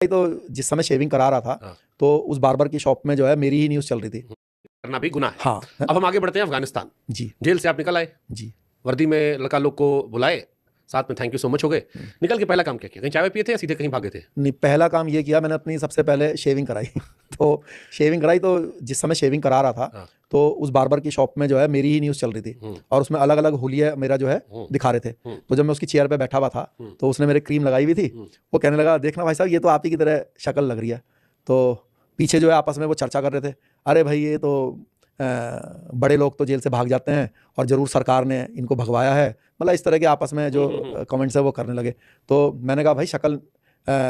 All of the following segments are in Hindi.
तो जिस समय शेविंग करा रहा था हाँ। तो उस बार्बर की शॉप में जो है मेरी ही न्यूज़ चल रही थी। करना भी गुनाह है। हाँ अब हम आगे बढ़ते हैं अफगानिस्तान। जी जेल से आप निकल आए, जी। वर्दी में लड़का लोग को बुलाए, साथ में थैंक यू सो मच हो गए, निकल के पहला काम क्या किया? कहीं चाय पिए थे या सीधे कहीं भागे थे? नहीं, पहला काम ये किया मैंने, अपनी सबसे पहले शेविंग कराई तो शेविंग कराई तो जिस समय शेविंग करा रहा था हाँ। तो उस बार्बर की शॉप में जो है मेरी ही न्यूज़ चल रही थी और उसमें अलग अलग हुलिया मेरा जो है दिखा रहे थे। तो जब मैं उसकी चेयर पे बैठा हुआ था तो उसने मेरे क्रीम लगाई हुई थी, वो कहने लगा देखना भाई साहब ये तो आप ही की तरह शक्ल लग रही है। तो पीछे जो है आपस में वो चर्चा कर रहे थे, अरे भाई ये तो बड़े लोग तो जेल से भाग जाते हैं और ज़रूर सरकार ने इनको भगवाया है, मतलब इस तरह के आपस में जो कमेंट्स है वो करने लगे। तो मैंने कहा भाई शक्ल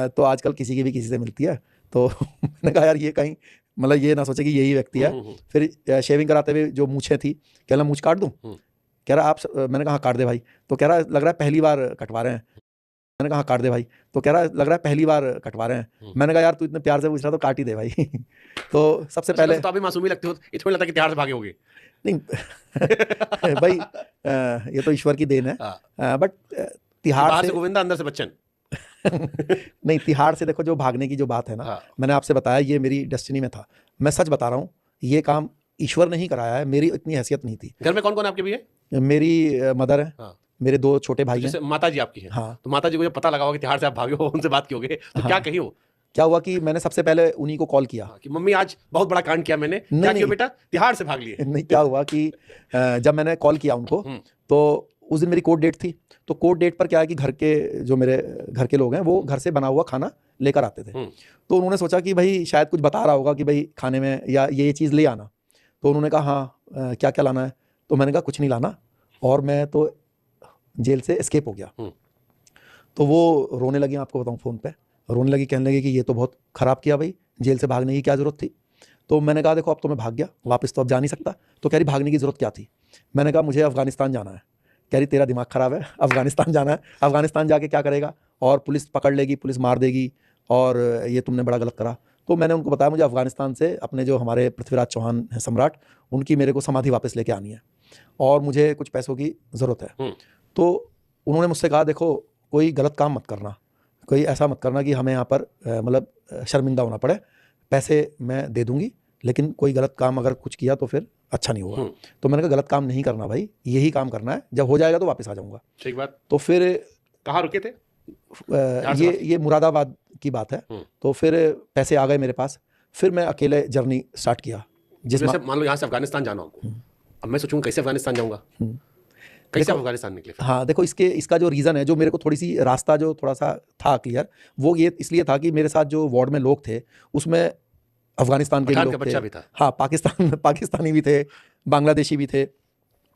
तो आजकल किसी की भी किसी से मिलती है, तो मैंने कहा यार ये कहीं मतलब ये ना सोचे कि यही व्यक्ति है। फिर शेविंग कराते हुए जो मूछें थी, कह रहा मूछ काट दूँ, कह रहा आप मैंने कहा काट दे भाई, तो कह रहा लग रहा है पहली बार कटवा रहे हैं। मैंने कहा काट दे भाई, तो कह रहा लग रहा है पहली बार कटवा रहे हैं। मैंने कहा यार तू इतने प्यार से पूछ रहा तो काट ही दे भाई तो सबसे पहले तो अभी मासूमी लगते हो, इतना लगता है कि त्यार से भागे होगे। नहीं भाई ये तो ईश्वर की देन है, बट तिहाड़ से गोविंदा अंदर से बच्चन नहीं, तिहाड़ से देखो जो भागने की जो बात है ना, हाँ। मैंने आपसे बताया ये मेरी डेस्टिनी में था। मैं सच बता रहा हूँ, ये काम ईश्वर ने ही कराया है, मेरी इतनी हैसियत नहीं थी। घर में कौन कौन आपके भी है? मेरी मदर है, हाँ। मेरे 2 छोटे भाई जैसे हैं। माता जी आपकी हैं। हाँ। तो माता जी को जब पता लगा होगा कि तिहाड़ से आप भागे हो, उनसे बात की होगी, तो हाँ। क्या कही हो? क्या हुआ कि मैंने सबसे पहले उन्हीं को कॉल किया कि मम्मी आज बहुत बड़ा कांड किया मैंने। क्या किया बेटा? तिहाड़ से भाग लिए। नहीं, क्या हुआ कि जब मैंने कॉल किया उनको तो उस दिन मेरी कोर्ट डेट थी। तो कोर्ट डेट पर क्या है कि घर के जो मेरे घर के लोग हैं वो घर से बना हुआ खाना लेकर आते थे। तो उन्होंने सोचा कि भाई शायद कुछ बता रहा होगा कि भाई खाने में या ये चीज़ ले आना। तो उन्होंने कहा हाँ क्या क्या लाना है? तो मैंने कहा कुछ नहीं लाना, और मैं तो जेल से एस्केप हो गया। तो वो रोने लगी, आपको बताऊँ फ़ोन पे रोने लगी, कहने लगी कि ये तो बहुत ख़राब किया भाई, जेल से भागने की क्या ज़रूरत थी। तो मैंने कहा देखो अब तो मैं भाग गया, वापस तो अब जा नहीं सकता। तो कह रही भागने की ज़रूरत क्या थी? मैंने कहा मुझे अफ़गानिस्तान जाना है। कह रही तेरा दिमाग ख़राब है, अफ़गानिस्तान जाना है, अफ़गानिस्तान जाके क्या करेगा, और पुलिस पकड़ लेगी, पुलिस मार देगी, और ये तुमने बड़ा गलत करा। तो मैंने उनको बताया मुझे अफ़गानिस्तान से अपने जो हमारे पृथ्वीराज चौहान हैं सम्राट, उनकी मेरे को समाधि वापस लेके आनी है और मुझे कुछ पैसों की ज़रूरत है। तो उन्होंने मुझसे कहा देखो कोई गलत काम मत करना, कोई ऐसा मत करना कि हमें यहाँ पर मतलब शर्मिंदा होना पड़े, पैसे मैं दे दूंगी लेकिन कोई गलत काम अगर कुछ किया तो फिर अच्छा नहीं होगा। तो मैंने कहा गलत काम नहीं करना भाई, यही काम करना है, जब हो जाएगा तो वापस आ जाऊंगा। ठीक बात। तो फिर कहाँ रुके थे? ये मुरादाबाद की बात है। तो फिर पैसे आ गए मेरे पास, फिर मैं अकेले जर्नी स्टार्ट किया। जैसे मान लो यहाँ से अफगानिस्तान जाना हमको, अब मैं सोचूंगा कैसे अफगानिस्तान जाऊंगा, कैसे अफगानिस्तान निकले? हाँ देखो इसका जो रीज़न है, जो मेरे को थोड़ी सी रास्ता जो थोड़ा सा था क्लियर, वो ये इसलिए था कि मेरे साथ जो वार्ड में लोग थे उसमें अफगानिस्तान के भी लोग थे, भी था। हाँ पाकिस्तानी भी थे, बांग्लादेशी भी थे।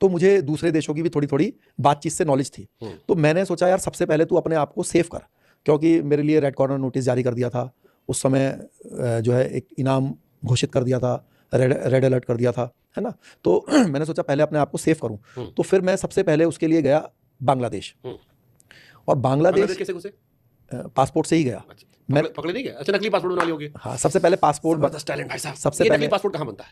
तो मुझे दूसरे देशों की भी थोड़ी थोड़ी बातचीत से नॉलेज थी। तो मैंने सोचा यार सबसे पहले तू अपने आप को सेव कर, क्योंकि मेरे लिए रेड कॉर्नर नोटिस जारी कर दिया था उस समय, जो है एक इनाम घोषित कर दिया था, रेड अलर्ट कर दिया था, है ना। तो मैंने सोचा पहले अपने आप को सेव करूं। तो फिर मैं सबसे पहले उसके लिए गया बांग्लादेश। और बांग्लादेश कैसे घुसे? पासपोर्ट से ही गया। मैं पकड़े नहीं गया? अच्छा, नकली पासपोर्ट बना लियोगे? हाँ, सबसे पहले पासपोर्ट। टैलेंट भाई साहब। सबसे पहले नकली पासपोर्ट कहाँ बनता है?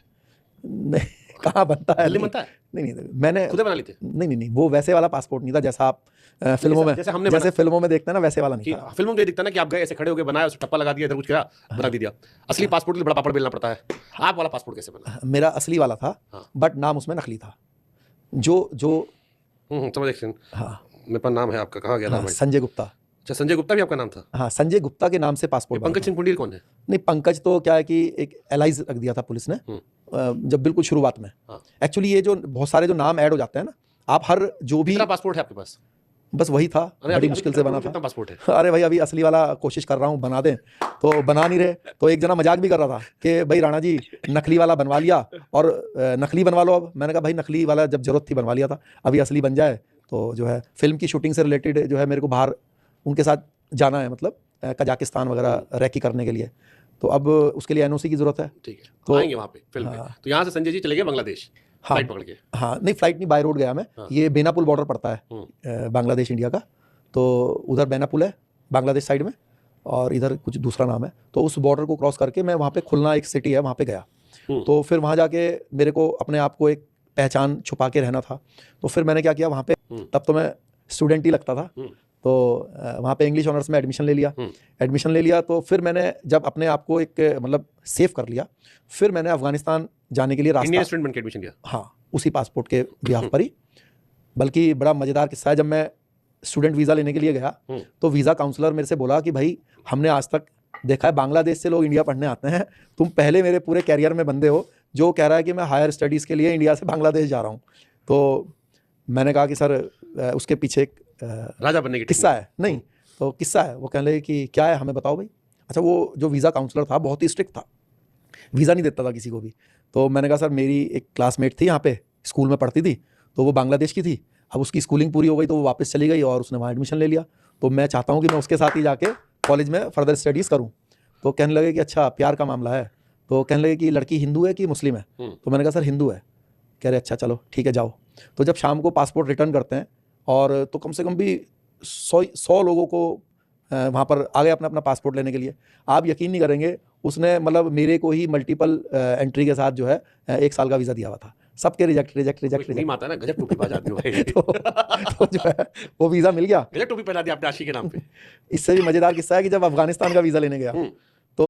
नहीं, कहाँ बनता है? दिल्ली बनता है? नहीं, मैंने खुद बना ली थी। नहीं, वो वैसे वाला पासपोर्ट नहीं था जैसा आप फिल्मों में, जैसे फिल्मों में देखते हैं ना, वैसे वाला नहीं था। फिल्मों में दिखता ना कि आप गए ऐसे खड़े होकर बनाया, उस टप्पा लगा दिया, इधर कुछ किया, बना दिया। असली पासपोर्ट बड़ा पापड़ बेलना पड़ता है। आप वाला पासपोर्ट कैसे बना? मेरा असली वाला था, बट नाम उसमें नकली था। जो समझ। हाँ, मेरे पास नाम है आपका, कहाँ गया नाम? संजय गुप्ता। अच्छा, संजय गुप्ता भी आपका नाम था? हाँ, संजय गुप्ता के नाम से पासपोर्ट। पंकज सिंह पुंडीर कौन है? नहीं, पंकज तो क्या है कि एक एलाइज रख दिया था पुलिस ने जब बिल्कुल शुरुआत में। एक्चुअली ये जो बहुत सारे जो नाम ऐड हो जाते हैं ना, आप हर जो भी। कितना पासपोर्ट है आपके पास? बस वही था, बड़ी मुश्किल से बना था। कितना पासपोर्ट है? अरे भाई अभी असली वाला कोशिश कर रहा हूँ बना दें, तो बना नहीं रहे। तो एक जना मजाक भी कर रहा था कि भाई राणा जी नकली वाला बनवा लिया और नकली बनवा लो। अब मैंने कहा भाई नकली वाला जब जरूरत थी बनवा लिया था, अभी असली बन जाए तो जो है फिल्म की शूटिंग से रिलेटेड जो है मेरे को बाहर उनके साथ जाना है, मतलब कजाकिस्तान वगैरह रैकी करने के लिए। तो अब उसके लिए एनओसी की जरूरत है। ठीक है, तो आएंगे वहाँ पे फिल्म में। तो यहाँ से संजय जी चले गए बांग्लादेश, फ्लाइट पकड़ के? हाँ, नहीं फ्लाइट नहीं, बाय रोड गया मैं। ये बेनापुल बॉर्डर पड़ता है बांग्लादेश इंडिया का, तो उधर बेनापुल है बांग्लादेश साइड में, और इधर कुछ दूसरा नाम है। तो उस बॉर्डर को क्रॉस करके मैं वहाँ पे खुलना एक सिटी है, वहाँ पे गया। तो फिर वहाँ जाके मेरे को अपने आप को एक पहचान छुपा के रहना था। तो फिर मैंने क्या किया वहाँ पे, तब तो मैं स्टूडेंट ही लगता था, तो वहाँ पे इंग्लिश ऑनर्स में एडमिशन ले लिया। एडमिशन ले लिया तो फिर मैंने जब अपने आप को एक मतलब सेव कर लिया, फिर मैंने अफगानिस्तान जाने के लिए इंडियन रास्ता, स्टूडेंट बन के एडमिशन किया? हाँ, उसी पासपोर्ट के बिहाफ पर ही। बल्कि बड़ा मज़ेदार किस्सा है, जब मैं स्टूडेंट वीज़ा लेने के लिए गया तो वीज़ा काउंसलर मेरे से बोला कि भाई हमने आज तक देखा है बांग्लादेश से लोग इंडिया पढ़ने आते हैं, तुम पहले मेरे पूरे कैरियर में बंदे हो जो कह रहा है कि मैं हायर स्टडीज़ के लिए इंडिया से बांग्लादेश जा रहा हूँ। तो मैंने कहा कि सर उसके पीछे एक राजा बनने की किस्सा है। नहीं, तो किस्सा है। वो कहने लगे कि क्या है, हमें बताओ भाई। अच्छा, वो जो वीज़ा काउंसलर था बहुत ही स्ट्रिक्ट था, वीज़ा नहीं देता था किसी को भी। तो मैंने कहा सर मेरी एक क्लासमेट थी यहाँ पे, स्कूल में पढ़ती थी, तो वो बांग्लादेश की थी। अब उसकी स्कूलिंग पूरी हो गई तो वो वापस चली गई और उसने वहाँ एडमिशन ले लिया। तो मैं चाहता हूँ कि मैं उसके साथ ही जाके कॉलेज में फर्दर स्टडीज़ करूँ। तो कहने लगे कि अच्छा प्यार का मामला है। तो कहने लगे कि लड़की हिंदू है कि मुस्लिम है। तो मैंने कहा सर हिंदू है। कह रहे अच्छा चलो ठीक है जाओ। तो जब शाम को पासपोर्ट रिटर्न करते हैं और तो कम से कम भी 100 लोगों को वहाँ पर आ गए अपना अपना पासपोर्ट लेने के लिए। आप यकीन नहीं करेंगे, उसने मतलब मेरे को ही मल्टीपल एंट्री के साथ जो है 1 साल का वीज़ा दिया हुआ था। सबके रिजेक्ट रिजेक्ट रिजेक्ट नहीं आता ना, गजब टोपी बाज आदमी भाई। तो जो है वो वीज़ा मिल गया। गजब टोपी पहना दी आपने आशी के नाम पे। इससे भी मज़ेदार किस्सा है कि जब अफगानिस्तान का वीज़ा लेने गया